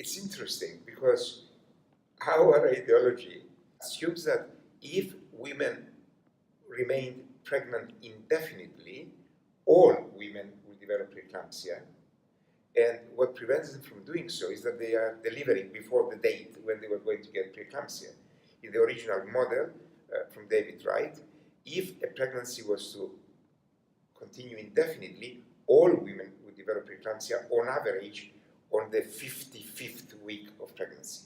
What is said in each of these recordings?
it's interesting because our ideology assumes that if women remain pregnant indefinitely, all women will develop preeclampsia. And what prevents them from doing so is that they are delivering before the date when they were going to get preeclampsia. In the original model from David Wright, if a pregnancy was to continue indefinitely, all women would develop preeclampsia on average on the 55th week of pregnancy.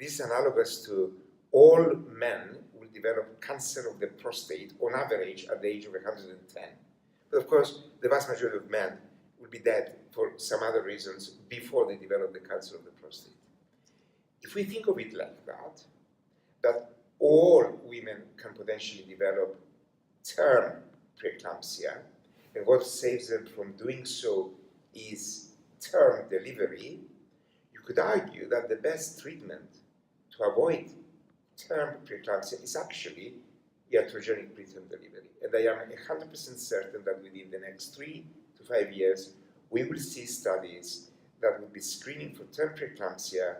This is analogous to all men will develop cancer of the prostate on average at the age of 110. But of course, the vast majority of men will be dead for some other reasons before they develop the cancer of the prostate. If we think of it like that all women can potentially develop term preeclampsia, and what saves them from doing so is term delivery, you could argue that the best treatment to avoid term preeclampsia is actually iatrogenic preterm delivery. And I am 100% certain that within the next 3 to 5 years, we will see studies that will be screening for term preeclampsia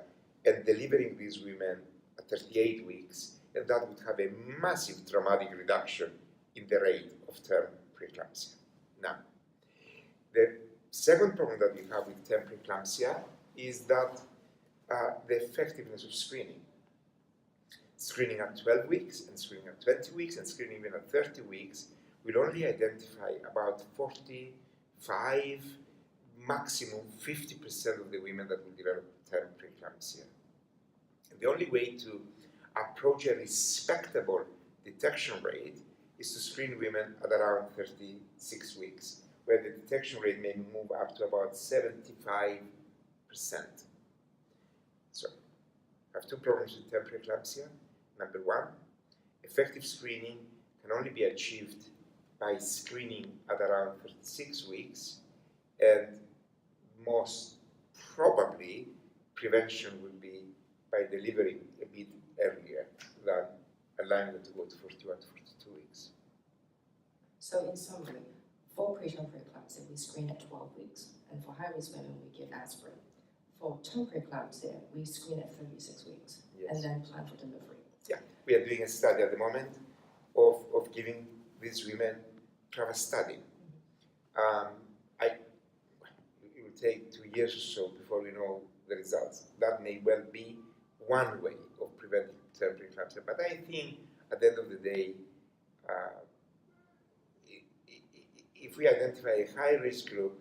and delivering these women at 38 weeks, and that would have a massive dramatic reduction in the rate of term preeclampsia. Now, the second problem that we have with term preeclampsia is that the effectiveness of screening. Screening at 12 weeks, and screening at 20 weeks, and screening even at 30 weeks will only identify about 45, maximum 50% of the women that will develop term preeclampsia. And the only way to approach a respectable detection rate is to screen women at around 36 weeks, where the detection rate may move up to about 75%. So, I have two problems with term preeclampsia. Number one, effective screening can only be achieved by screening at around 36 weeks, and most probably prevention will be by delivering a bit earlier than allowing them to go to 41 to 42 weeks. So in summary, for preterm preeclampsia, we screen at 12 weeks, and for high-risk women, we give aspirin. For term preeclampsia, we screen at 36 weeks, Yes. and then plan for delivery. Yeah, we are doing a study at the moment of giving these women to have a study. It will take 2 years or so before we know the results. That may well be one way of preventing term preeclampsia, but I think at the end of the day, if we identify a high-risk group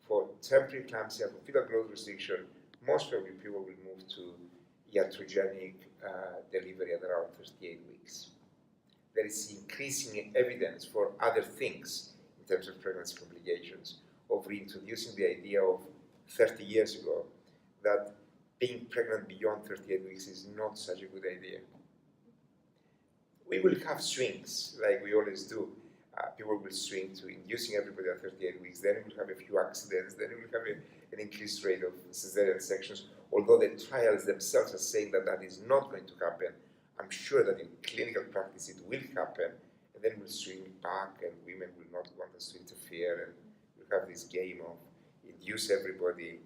for term preeclampsia, for fetal growth restriction, most probably people will move to iatrogenic delivery at around 38 weeks. There is increasing evidence for other things in terms of pregnancy complications, of reintroducing the idea of 30 years ago that being pregnant beyond 38 weeks is not such a good idea. We will have swings, like we always do. People will swing to inducing everybody at 38 weeks, then we'll have a few accidents, then we'll have an increased rate of cesarean sections. Although the trials themselves are saying that that is not going to happen, I'm sure that in clinical practice it will happen, and then we'll swing back and women will not want us to interfere, and we'll have this game of induce everybody,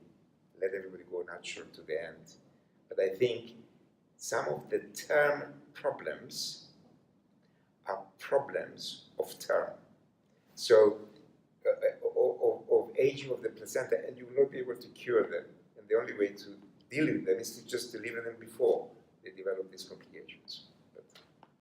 let everybody go natural to the end. But I think some of the term problems are problems of term. So, of aging of the placenta, and you will not be able to cure them. And the only way to deal with them is to just deliver them before they develop these complications.